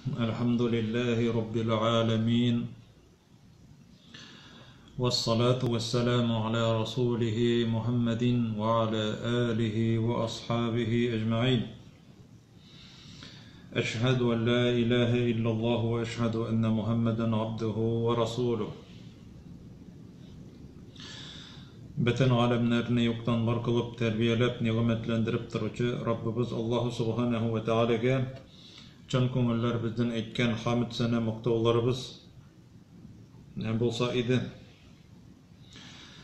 الحمد لله رب العالمين والصلاة والسلام على رسوله محمد وعلى آله وأصحابه أجمعين. أشهد أن لا إله إلا الله وأشهد أن محمدا عبده ورسوله. Bütün alemlerini yoktan var kılıp terbiyelep nimetlendirip duruşu Rabbimiz Allah Subhanahu ve Teala'ya can konuller bizden etken hamd sene muktavlarımız ne bolsa idi.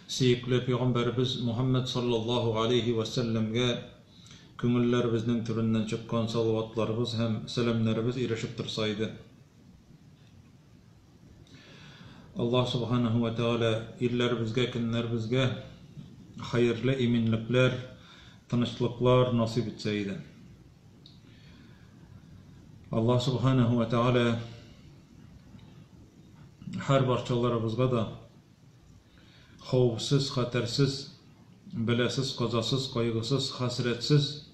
Seyikli Peygamberimiz Muhammed sallallahu aleyhi ve sellem'e konuller bizden türünden çıkan salavatlarımız hem selamlarımız erişip dursaydı. Allah Subhanahu ve Teala illerimizge, günlerimizge hayırlı eminlikler, tanışlıklar nasip etseydi. Allah Subhanahu ve Teala her barçalarımızga da havfsiz, hatersiz, belesiz, kazasız, kaygısız, hasretsiz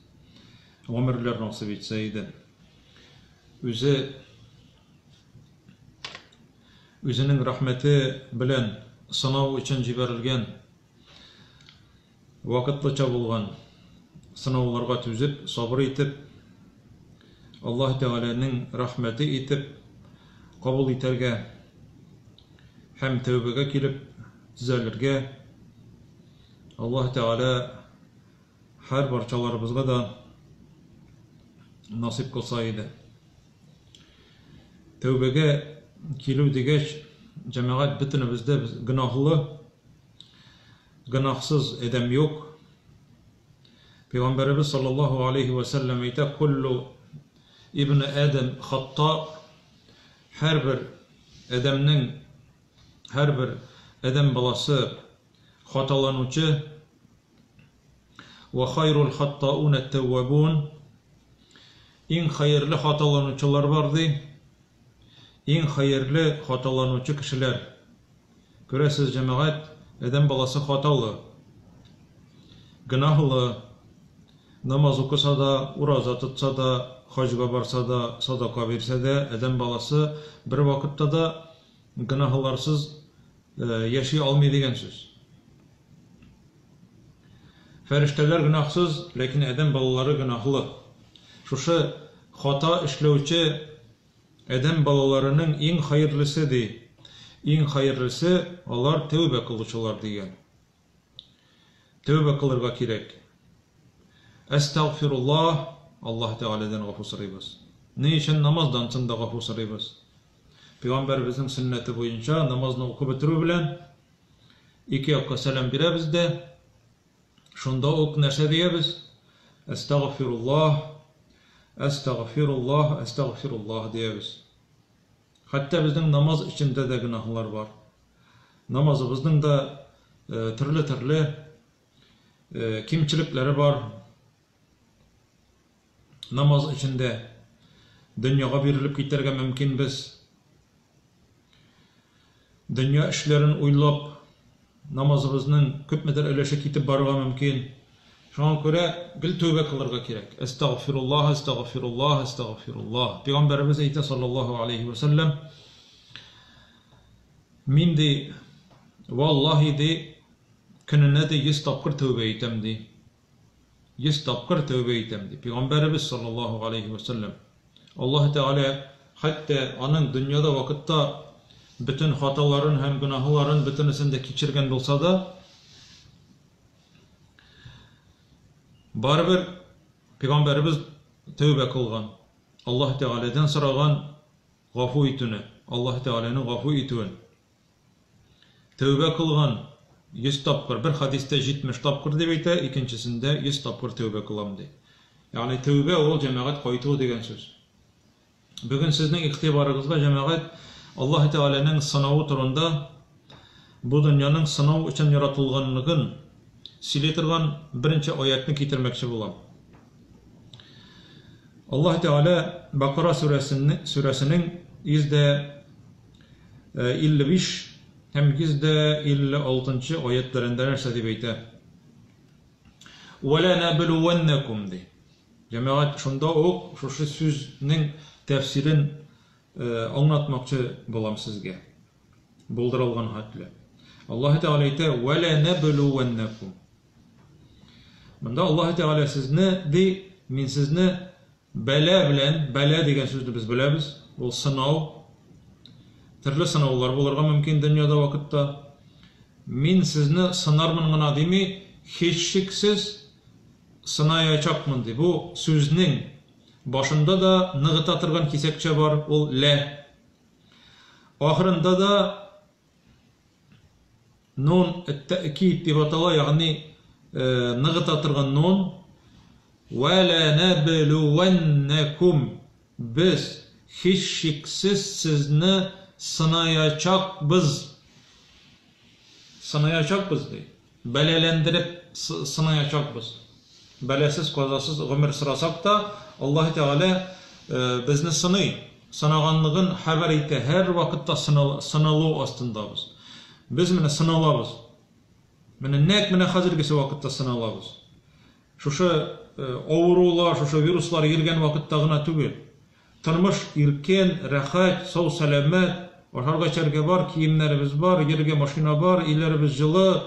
ömürler nasip etseydi. Özünün rahmeti bilen sınav için ciberilgen vakitlice bulgan sınavlarga tüzüp, sabır etip Allah Teala'nın rahmeti etip kabul iterge hem tövbege kilip düzelirge Allah Teala her parçalarımızga da nasip kılsaydı. Tövbege kilu digeç cemaat bütünümüzde günahlı, günahsız edem yok. Peygamberimiz sallallahu aleyhi ve sellem ayta kullu İbn-i Adem hatta her bir Adem balası hatalanıcı ve hayrul hattaun et-tevvabun en hayırlı hatalanıcılar vardı. En hayırlı hatalanıcı kişiler. Göresiz cemaat Adem balası hatalı, günahlı, namaz okusa da, uraza tutsa da, hacga barsa da, sadaka verse de, Adem balası bir vakitte da günahlarsız yaşay almay degen söz. Ferişteler günahsız, lekin Adem balaları günahlı. Şuşu hata işlevçi Adem balalarının en hayırlısı değil. En hayırlısı onlar tövbe kılıçılar diyen. Tövbe kılırga kirek. Estağfirullah, Allah Teala'dan gafur sarayız. Ne için namazdan çında gafur sarayız? Peygamberimizin sünneti boyunca namazını oku bitiru bilen iki akka selam biremiz de şunda ok neşe diyemiz. Estağfirullah, Estağfirullah, Estağfirullah diyemiz. Hatta bizden namaz içinde de günahlar var. Namazımızın da türlü kimçilikleri var. Namaz içinde dünyaya verilip giderge mümkün biz. Dünya işlerin uylap namazımızın köpmeder öleşe kitip barıga mümkün. Şuna göre gül tövbe kılırga gerek. Estağfirullah, Estağfirullah, Estağfirullah. Peygamberimiz eyte sallallahu aleyhi ve sellem min de vallahi de gününe de 100 tapkır tövbe eytem de. 100 tapkır tövbe eytem de. Peygamberimiz sallallahu aleyhi ve sellem Allah Teala hatta onun dünyada vakitte bütün hataların hem günahların bütünüsünde keçirgen olsa da baribir Peygamberimiz tövbe kılgan, Allah Teala'dan soragan gafu etini, Allah Teala'nın gafu etini tövbe kılgan 100 tapkır, bir hadiste 70 tapkır debeyte, ikincisinde 100 tapkır tövbe kılam de. Yani tövbe o cemaat koytuğu degen söz. Bugün sizin iktibarınızda cemaat Allah Teala'nın sınavı turunda bu dünyanın sınav için yaratılganlığın siletirgan birinci ayetini getirmekçi bulam. Allah Teala Bakara suresinin %55 hem %56 ayetlerinde nerse debeyte. وَلَا نَبْلُوَنَّكُمْ de. Cemaat şunda o şu sözün tefsirin аңлатмакчы булам сезгә. Булдырылган хәтле. Аллаһ Тәгалә әйтә: "Ва ла наблуwannakum". Монда Аллаһ Тәгалә сезне ди, мин сезне бәла белән, бәла дигән сүзне без беләбез, ул сынау. Төрле сынаулар булырга мөмкин дөньяда вакытта. Мин сезне сынармын гына дими, һичшиксез сынаячакмын ди. Бу сүзнең башында да ныгыта торган кисәкчә бар, ул лә. Ахырында да нун тәъкид дип атала, ягъни ныгыта торган нун. Ва ла наблуwannakum. Без һичшиксез сезне сынаячакбыз. Сынаячакбыз ди. Бәләләндереп сынаячакбыз. Бәләсез, казасыз гомер сырасак та, Аллаһ Тәгалә безне сыный. Сынаганлыгын хәбәр итә. Һәр вакытта сыналу астындабыз. Без менә сыналабыз. Менә нәкъ менә хәзергесе вакытта сыналабыз. Шушы авырулар, шушы вируслар йөргән вакытта гына түгел. Тормыш иркен, рәхәт, сау сәламәт, ашарга эчәргә бар, киемнәребез бар, йөргә машина бар, илләребез җылы.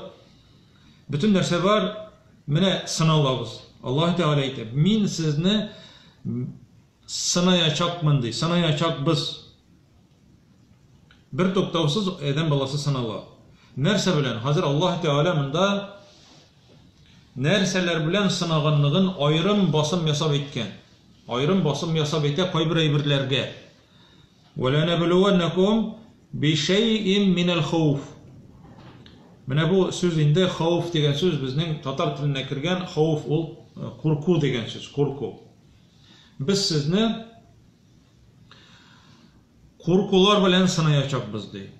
Bütün нәрсә бар, менә сыналабыз. Аллаһ Тәгалә әйтә: "Мин сезне сынаячакмын" ди, сынаячакбыз. Бер туктаусыз адәм баласы сынала. Нәрсә белән? Хәзер Аллаһ Тәгалә монда нәрсәләр белән сынаганлыгын айрым басым ясап әйткән. Айрым басым ясап әйтә кайбер әйберләргә. "Ва ла наблуwannakum би шәй'ин минал хауф". Менә бу сүз инде хауф дигән сүз безнең татар теленә кергән. Хауф ул курку дигән сүз, курку. Без сезне куркулар белән сынаячакбыз ди.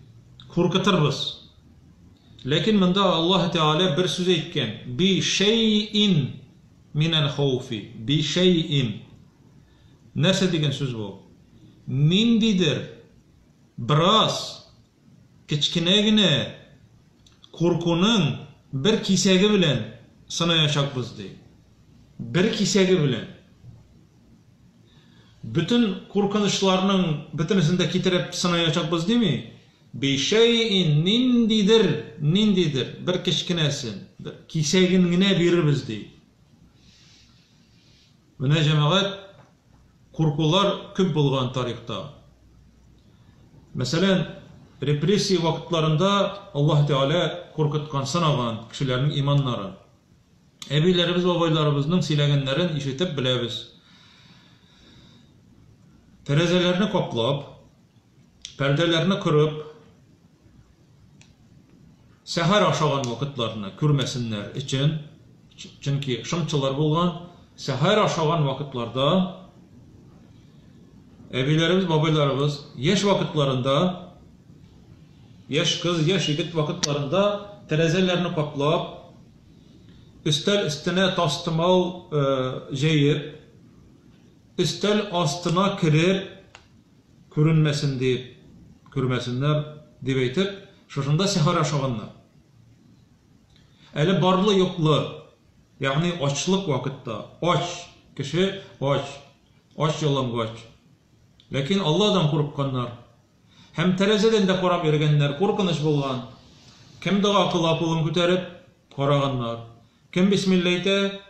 Куркытырбыз. Ләкин монда Аллаһ Тәгалә бер сүз әйткән: "Би шәй'ин минал хауфи". Би шәй'ин. Нәрсә дигән сүз бу? Ниндидер бераз кичкенә генә куркуның бер кисәге белән сынаячакбыз ди. Бер кисәге белән. Bütün куркынычларның бөтенесен китереп сынаячакбыз дими. Би шәй'ин, ниндидер бер кичкенәсен, бер кисәген генә бирербез ди. Менә җәмәгать, куркулар күп булган тарихта. Мәсәлән, репрессия вакытларында Аллаһ Тәгалә куркыткан, сынаган кешеләрнең иманнарын. Әбиләребез, бабайларыбызның сөйләгәннәрен ишетеп беләбез. Тәрәзәләрне каплап, пәрдәләрне кырып, сәхәр ашаган вакытларны күрмәсеннәр өчен, чөнки шымчылар булган, сәхәр ашаган вакытларда әбиләребез, бабайларыбыз яшь вакытларында, яшь кыз, яшь егет вакытларында тәрәзәләрне каплап, өстәл өстенә тастымал җәеп, өстәл астына киреп күренмәсен дип, күрмәсеннәр дип әйтеп, шушында сәхәр ашаганнар. Әле барлы юклы, ягъни ачлык вакытта, ач кеше, ач ялангач. Ләкин Аллаһдан курыкканнар. Һәм тәрәзәдән дә карап йөргәннәр, куркыныч булган. Кем дога кыла кулын күтәреп караганнар. Кем бисмилла әйтә,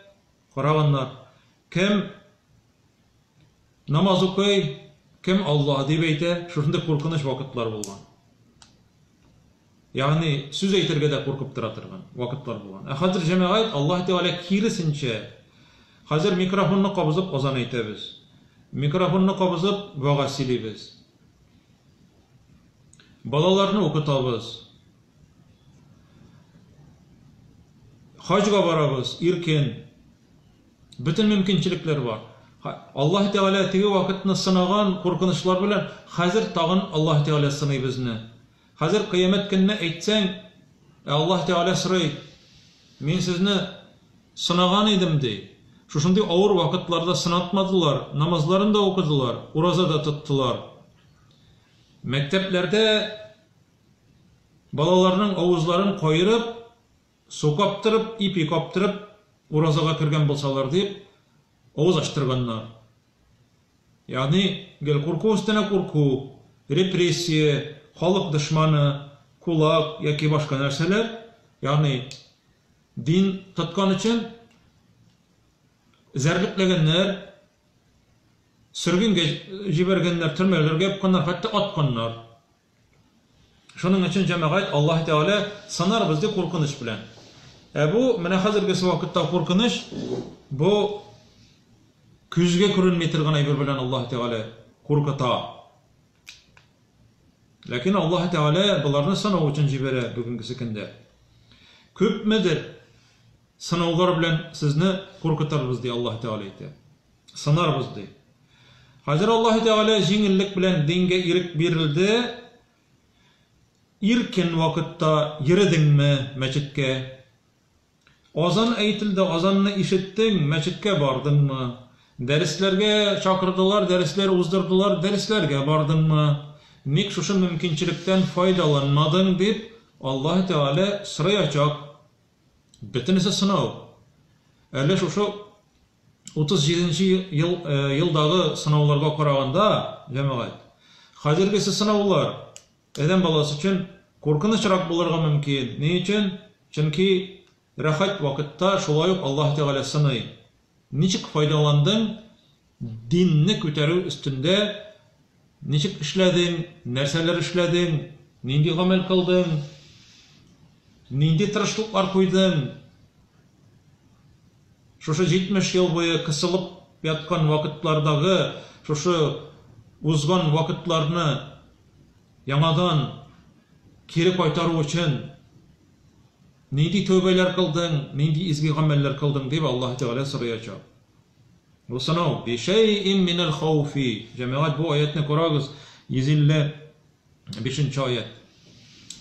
караганнар. Кем намаз укый, кем Аллаһ дип әйтә, шушында куркыныч вакытлар булган. Ягъни сүз әйтергә дә куркып тора торган вакытлар булган. Хәзер җәмәгать Аллаһ Тәгалә киресенчә, хәзер микрофонны кабызып азан әйтәбез. Микрофонны кабызып вага сөйлибез. Балаларны укытабыз. Хаҗга барабыз, иркен. Bütün мөмкинчелекләр бар. Аллаһ Тәгалә теге вакытны сынаган куркынычлар белән хәзер тагын Аллаһ Тәгалә сыный безне. Хәзер кыямәт көнне әйтсәң, Аллаһ Тәгалә сорый: "Мин сезне сынаган идем" ди. Шушындый авыр вакытларда сынатмадылар, намазларын да укыдылар, ураза да тоттылар. Мәктәпләрдә балаларның авызларын кайырып, су каптырып, ипи каптырып, уразага кергән булсалар дип, авыз ачтырганнар. Yani gel korku üstüne korku, repressiye, halk düşmanı, kulak yoki boshqa narsalar, yani din tutgan için zerliklegenler, sürgünge jibergenler, türmelerge yapkanlar, hatta atkanlar. Şunun için cemaat Allah Teala sanar bizde korkunuş bilen. Bu mena hazırki vaqtda korkunuş, bu küzge körünmey turgan aybir bilen Allah Teala korkuta. Lakin Allah Teala bularni sanau uchun jibere bugünkü kunda. Köpmedir sanavlar bilen sizni korkutarбыз diye Allah Teala aytdi. Sanarbыз diye. Hazır Allah Teala jingillik bilen dinge irik berildi. İrken vaqtda yiridingmi mescitke? Azan aytildi, azanni işitding, mescitke bardingmi? Derslerge çakırdılar, dersler uzdurdular, derslerge bardingmi? Nik şuşu mümkinçilikten faydalanmadın dep Allah Teala sırayacak. Bitinisi sınav. Öyle şuşu 37. yıldağı sınavlarga qaraganda cemaat. Hazırgisi sınavlar eden balası için korkunçrak bulurga mümkün. Ne için? Çünkü rahat vakitte şolayıp Allah Teala sınay. Niçik faydalandın? Dinni kötörü üstünde niçik işledin? Nerseler işledin? Nindi amel kıldın? Nindi tırışlıklar koydun? Şuşu 70 yıl boyu kısılıp yatkan vakitlardağı şuşu uzgan vakitlarını yamadan kiri kaytarı için nindi tövbeler kıldın, nindi izgi ameller kıldın deyip Allah Teala sırayacak. Bu sınav bi şey'in minel havfi. Cemaat bu ayetini korağız 155. ayet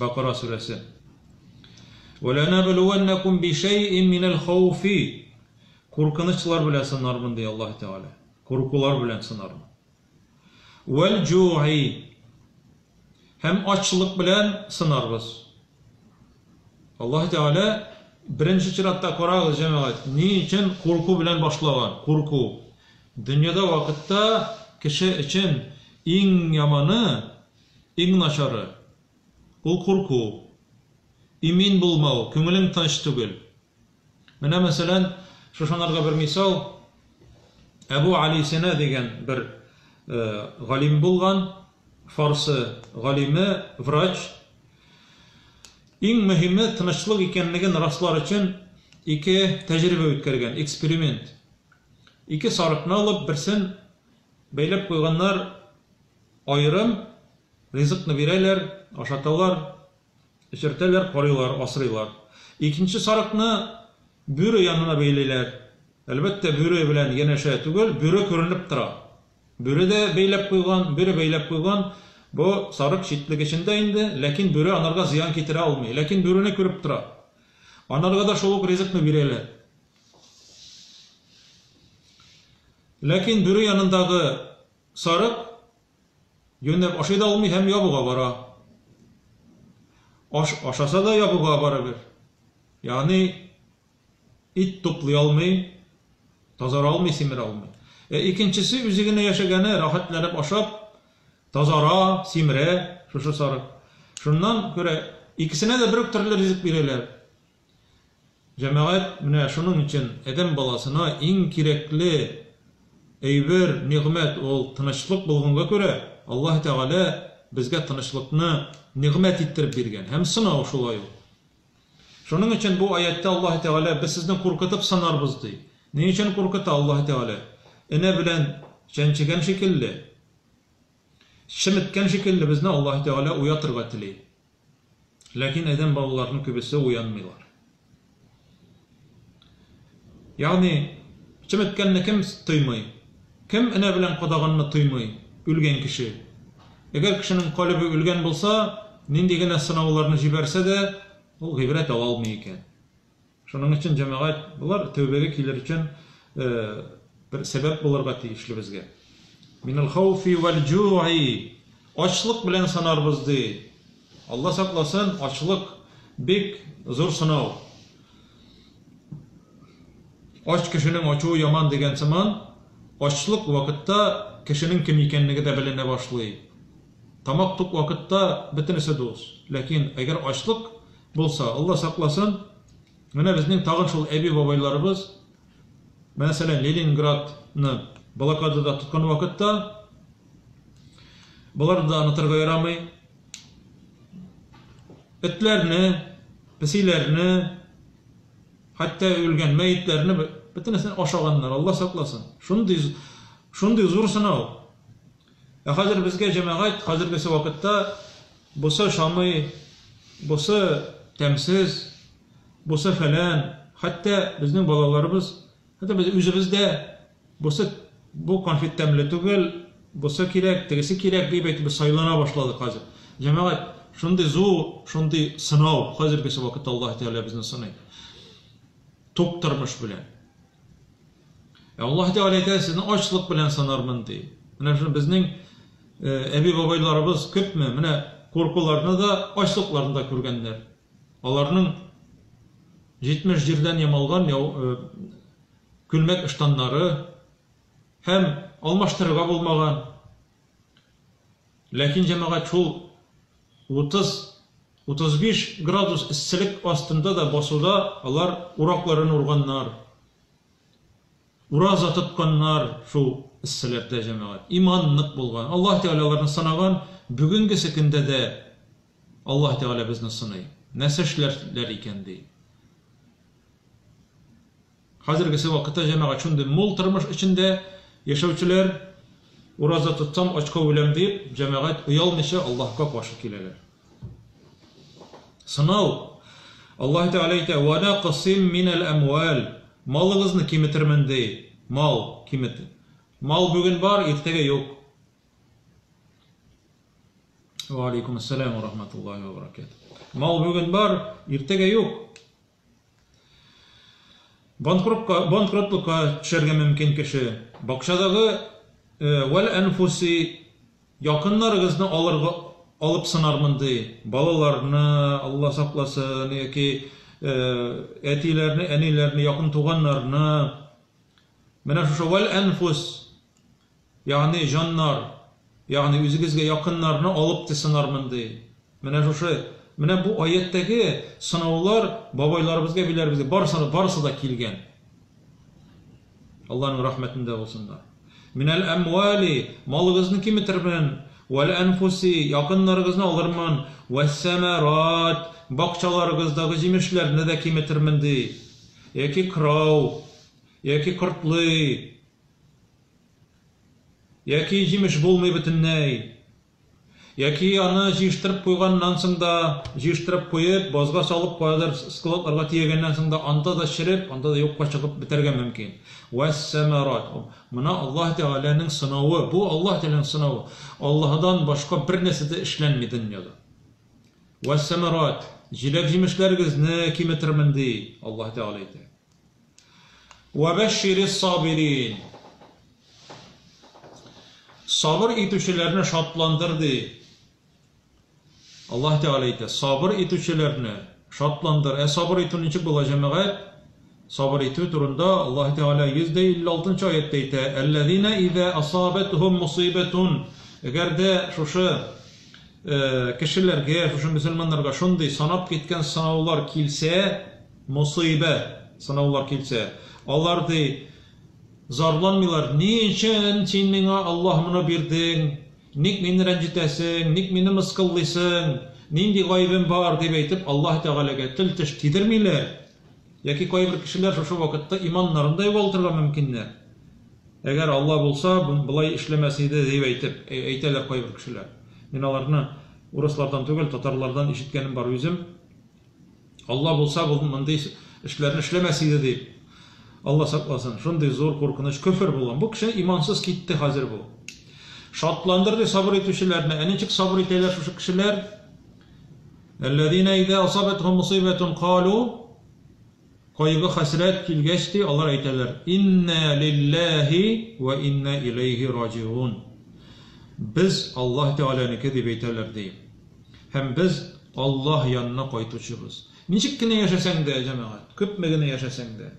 Bakara suresi. وَلَنَبْلُوَنَّكُمْ بِشَيْءٍ مِنَ الْخَوْفِ. Korkunçlar bilen sınarmın diye Allah Teala. Korkular bilen sınarmın. وَالْجُوعِ. Hem açlık bilen sınarbız. Allah Teala birinci çıratta korağız cemaat. Niçin? Korku bilen başlagan. Korku. Dünyada vakitte kişi için en yamanı, en naşarı. O korku. Emin bulmağı, köngülün tanış tügül. Mene mesela şuşanlarga bir misal, Ebu Ali Sena degen bir galim bulgan, Farsı galimi, vraç. En mühimi tınışlık ikenligin rastlar için iki tecrübe ötkergen, eksperiment. İki sarıkını alıp birsin beylep koyganlar ayrım, rizıkını bireyler, aşatalar, içirteler, koruyorlar, asırıyorlar. İkinci sarıkını bürü yanına beyleyler. Elbette bürü bilen yine şey tügül, bürü körünüp tıra. Bürü de beylep koygan, bürü beylep koygan, bu sarık şitlik içinde indi, lakin bürü anarga ziyan ketire almıyor. Lakin bürüne körüp tıra. Anarga da şoluk rizıkını bireyler. Lakin bürü yanındağı sarık yönlep aşıyda almıyor, hem yabuğa bara. Aşasa da yabuğa bara bir. Yani it toplay almıyor, tazara almıyor, simir almıyor. İkincisi üzerine yaşaganı rahatlanıp aşap, tazara, simire, şuşu sarık. Şundan göre ikisine de bir türlü rizk bireyler. Cemaat şunun için edem balasına en gerekli eybir, nimet ol tınışlık bulgunga göre Allah Teala bizge tınışlıkını nimet ettirip bergen. Hem sınav şolay. Şunun için bu ayette Allah Teala biz sizden korkutup sanarbız diye. Ne için korkuta Allah Teala? Ene bilen çençigen şekilli, şimitken şekilli bizni Allah Teala uyatırga tili. Lakin edem babalarının kübesi uyanmıyorlar. Yani şimitkenini kim tuymay? Kim ene bilen qadağını tuymay? Ülgen kişi. Eğer kişinin kalbi ülgen bulsa, nindigine sınavlarını jiberse de o gibret almıyor iken. Şunun için cemaat bular tövbege kiler için bir sebep bulurga tiyişli bizge. Minel havfi vel ju'i. Açlık bilen sanarbız değil. Allah saklasın, açlık bek zor sınav. Aç kişinin açığı yaman degen zaman, açlık vakitte kişinin kim ekenligi de biline başlay. Tamak tok vakitda bitinisi dus. Lakin eğer açlık bolsa, Allah saklasın, mene bizning tagın şol ebi babaylarımız, mesela Leningrad'ны blokadada tutkan vakitda, bular da anlatırga yaramay, etlerini, pisilerini, hatta ölgen meyitlerini bitinisi aşağınlar, Allah saklasın. Şunday zor sınav. Hazır bizge cemaat, hazırgısı vakitta, busa şamay, busa temsiz, busa falan, hatta bizning balalarımız, hatta biz özümüzde busa bu konfet temli tugul, busa kirek, tegisi kirek deyip biz saylana başladık hazır. Cemaat, şunday zor, şunday sınav, hazırgısı vakitta Allah Teala bizni sınay. Topturmuş bilen. Allah Teala sizin açlık bilen sanarmın deyip. Bizning ebi babaylarımız köpmü, mine korkularını da açlıklarını da körgenler. Onlarının 70 yerden yamalgan külmek iştanları hem almaştırıga bulmagan. Lakin cemaat şol 30-35 gradus issilik astında da basuda onlar uraklarını urganlar. Uraz atıpkanlar şu issilerde cemaat. İmanlık bulgan. Allah Teala'larını sanagan bugünkü sekinde de Allah Teala bizni sınay. Neseşler iken deyip. Hazırgısı vakitte cemaat şunday mol tırmış içinde yaşavçılar uraz tutsam açka ölem deyip cemaat uyalmışa Allah'a başı kileler. Sınav. Allah Teala ite وَنَا قَسِمْ مِنَ الْأَمْوَالِ Malınızını kim etirmen deyip. Mal kim etir? Mal bugün var, ertege yok. Ve aleykümselam ve rahmetullahi ve berekatuhu. Mal bugün var, ertege yok. Bankrotluğa düşerge mümkün kişi. Bakşadağı vel enfusi yakınlarınızını alıp sınarmın deyip. Balalarını Allah saklasın, etilerini, enilerini, yakın tuğanlarını. Mene şu vel enfus, yani canlar, yani üzgizge yakınlarını alıp sınarmın deyip. Mene bu ayetteki sınavlar babaylarımızga biler bize barısı da kilgen. Allah'ın rahmetinde olsunlar. Minel emvali malınızını kim etirmen? Vel enfusi yakınlarınızını alırman. Ve semerat bakçalarınızdaki jimişlerini de kim etirmen deyip. Eki krav, eki kırtlı, eki jimiş bulmay bütünney. Яки аны жиштырып койганнан соң да, жиштырып коеп, базга салып коялар, складларга тиегәннән соң да анда да ширип, анда да юкка чыгып битәргә мөмкин. Вәс-самарат. Моны Аллаһ Тәгаләнең сынавы, бу Аллаһ Тәгаләнең сынавы. Аллаһдан башка бер нәрсә дә эшләнми дөньяда. Вәс-самарат. Җиләк җимешләрегезне киметермен ди Аллаһ Тәгалә әйтә. Вәбәшширис-сабирин. Sabır etüşlerini şartlandırdı. Allah Teala ite sabır etüşlerini şartlandır. Sabır etünün için bula cemaat sabır etü turunda Allah Teala 156. ayette ite ellezine ize asabetuhum musibetun eğer de şu kişilerge, şu Müslümanlarga şunday sanap gitken sınavlar kilse musibet sınavlar kilse onlar da zarlanmıyorlar. Niçin sen bana Allah bunu verdin? Nik beni rencitesin? Nik beni mıskıllısın? Nindi gaybim var deyip aytıp Allah Teala'ya til tiş tidirmiler. Yaki kayıp kişiler şu vakitte imanlarında yuvaltırga mümkünler. Eğer Allah bulsa bulay işlemesiydi deyip aytıp ayteler kayıp kişiler. Men alarını Ruslardan tügül Tatarlardan işitkenim var özüm. Allah bulsa bunday işlerini işlemesiydi deyip. Allah saklasın. Şunday zor korkunuş küfür bulan. Bu kişi imansız gitti hazır bu. Şartlandırdı sabır etüşlerine. Eniçik sabır eteler şu kişiler. Ellezine izâ asabethum musibetun kâlu. Kaygı hasret kilgeçti. Allah eteler. İnna lillahi ve inna ileyhi raciun. Biz Allah Teala'nınki deyip eteler deyim. Hem biz Allah yanına kaytuşuruz. Niçik kine yaşasan da cemaat. Köpmegine yaşasan da.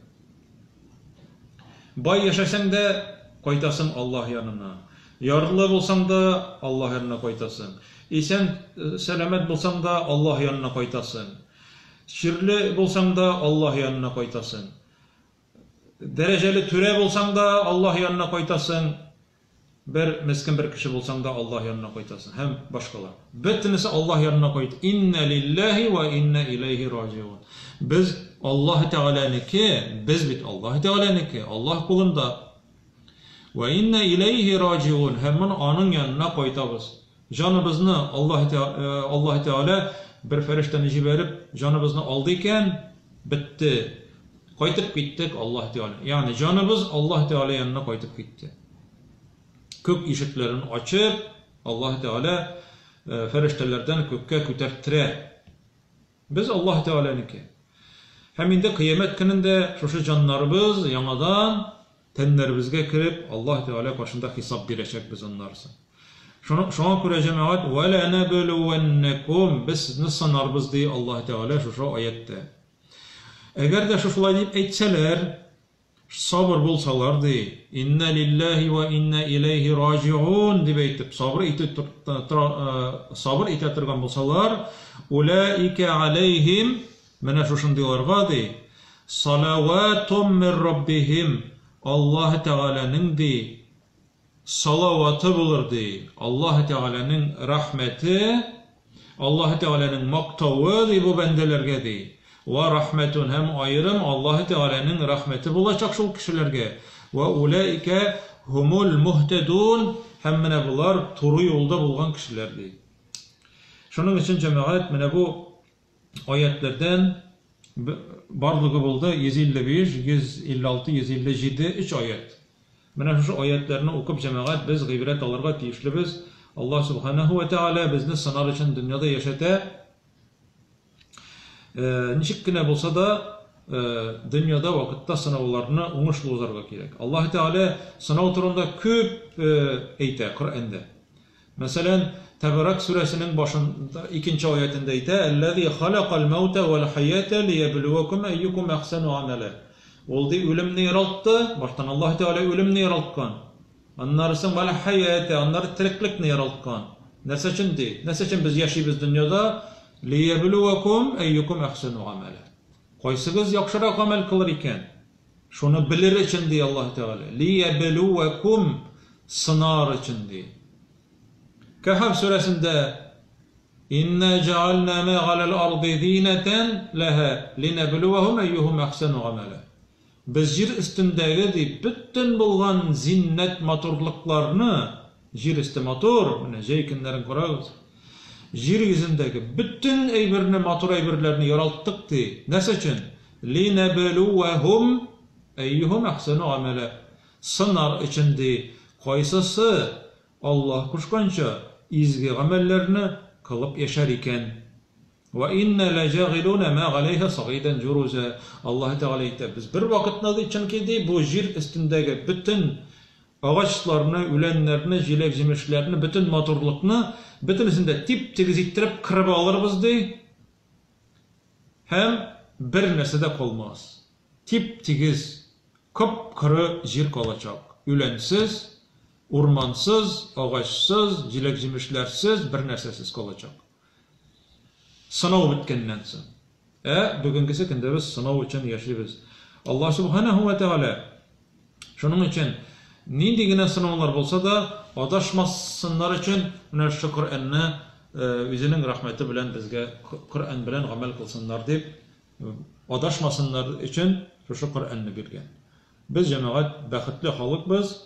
Bay yaşasan da kaytasın Allah yanına. Yardımlı bulsan da Allah yanına koytasın. İsen selamet bulsan da Allah yanına koytasın. Şirli bulsan da Allah yanına koytasın. Dereceli türe bulsan da Allah yanına koytasın. Bir miskin bir kişi bulsan da Allah yanına koytasın. Hem başkalar. Bütünüsü Allah yanına koyt. İnne lillahi ve inne ileyhi raciun. Biz Allah Teala'nınki, biz bit Allah Teala'nınki, Allah kulunda. Ve inne ileyhi raciun. Hemen onun yanına koytabız. Canımızını Allah Teala bir ferişteni jiberip canımızını aldıyken bitti. Koytup gittik Allah Teala. Yani canımız Allah Teala yanına koytup gitti. Kök işitlerini açıp Allah Teala feriştelerden kökke küterttire. Biz Allah Teala'nınki. Heminde kıyamet gününde şu canlarımız yanadan tenlerimizge kirip Allah Teala başında hesap verecek biz onlarsın. Şuna göre cemaat وَلَنَبْلُوَنَّكُمْ biz sizni sanarız diye Allah Teala şu ayette. Eğer de şulay deyip etseler, sabır bulsalardı, inne lillahi ve inne ileyhi raciun deyip etip sabır itetirgan bulsalar, ulaike aleyhim mene şuşun diyorlarga di, salavatum min rabbihim Allah Teala'nın di salavatı bulurdu. Allah Teala'nın rahmeti, Allah Teala'nın maktağı di bu bendelerge di. Ve rahmetun hem ayrım Allah Teala'nın rahmeti bulacak şu kişilerge. Ve ulaike humul muhtedun hem mene bunlar turu yolda bulgan kişilerdi. Şunun için cemaat mene bu ayetlerden barlığı buldu 155, 156, 157 3 ayet. Mene şu ayetlerini okup cemaat biz gıybret alırga tiyişlibiz. Allah Subhanahu ve Teala bizni sınar için dünyada yaşata. Nişik güne bulsa da dünyada vakitte sınavlarını uğuşlu uzarga gerek. Allah Teala sınav turunda köp eyte Kur'an'da. Mesela Tebarak suresinin başında 2. ayetinde eyte اَلَّذ۪ي خَلَقَ الْمَوْتَ وَالْحَيَّةَ لِيَبْلُوَكُمْ اَيُّكُمْ اَحْسَنُ عَمَلًا. Oldu ölümünü yaralttı. Baştan Allah Teala ölümünü yaraltkan. Anlarsın böyle hayatı, anları tiriklikni yaraltkan. Ne seçindi? Ne seçin biz yaşayız dünyada? لِيَبْلُوَكُمْ اَيُّكُمْ اَحْسَنُ عَمَلًا. Koysuguz yakşırak amel kılır iken. Şunu bilir için diye Allah Teala. لِيَبْلُوَكُمْ sınar için diye. Kehf suresinde İnne cealna ma alel ardı zineten leha linebluwahum eyyuhum ahsanu amela. Biz yer üstündeki bütün bulgan zinnet motorluklarını yer üstü motor, ne jeykinlerin kurağız. Yer yüzündeki bütün eybirni motor eybirlerini yaralttık di. Nesi için? Linebluwahum eyyuhum ahsanu amela. Sınar içindi. Koysası Allah kuşkança izgi amellerini kılıp yaşar iken ve inne lejagilune ma aleyha sagiden curuza. Allah Teala biz bir vakit nadı için ki bu yer üstündeki bütün ağaçlarını, ülenlerini, jilek jimişlerini, bütün motorlukni bütünisinde tip tigiz ittirip kırıp alırız di. Hem bir nesede kolmaz. Tip tigiz kıpkırı yer kalacak. Ülensiz, urmansız, ağaçsız, jilek jimişlersiz, bir nersesiz kalacak. Sınav bitkenden soň. Bugünkisi günde biz sınav için yaşayız. Allah Subhanahu ve Teala şunun için nindigine sınavlar bolsa da adaşmasınlar için şu Kur'an'ı özünün rahmeti bilen bizge Kur'an bilen amel kılsınlar deyip adaşmasınlar için şu Kur'an'ı bilgen. Biz cemaat baxtli halk biz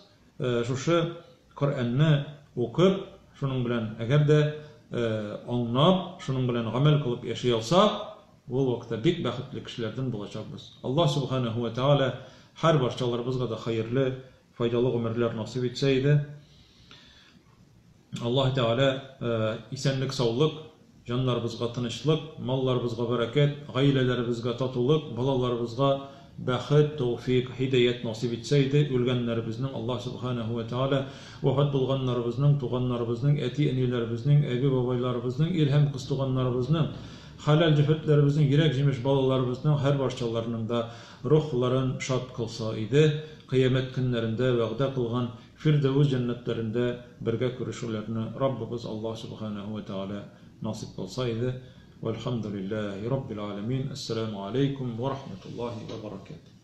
şu Kur'an'ı okup şunun bilen eğer de anlap şunun bilen amel kılıp yaşayalsak bu vakitte bek baxtli kişilerden bulacağız. Allah Subhanahu ve Teala her barchalarımızga da hayırlı, faydalı ömürler nasip etseydi. Allah Teala isenlik, sağlık, canlarımızga tinchlik, mallarımızga bereket, ailelerimizga tatuluk, balalarımızga baxt, tawfik, hidayet nasip etseydi. Ölgenlerimizning Allah Subhanahu ve Teala vafat bulganlarimizning, tuğanlarimizning, eti-enilerimizning, ebi babaylarimizning, ilham kız tuğanlarimizning, halal cüfetlerimizin, yürek jimiş balalarımızın her barchalarının da ruhların şad kılsa idi. Kıyamet günlerinde vəqdə kılgan Firdevs cennetlerinde birge görüşürlerini Rabbimiz Allah Subhanahu ve Teala nasip olsaydı. Velhamdülillahi Rabbil alemin. Esselamu aleyküm ve rahmetullahi ve berekatuhu.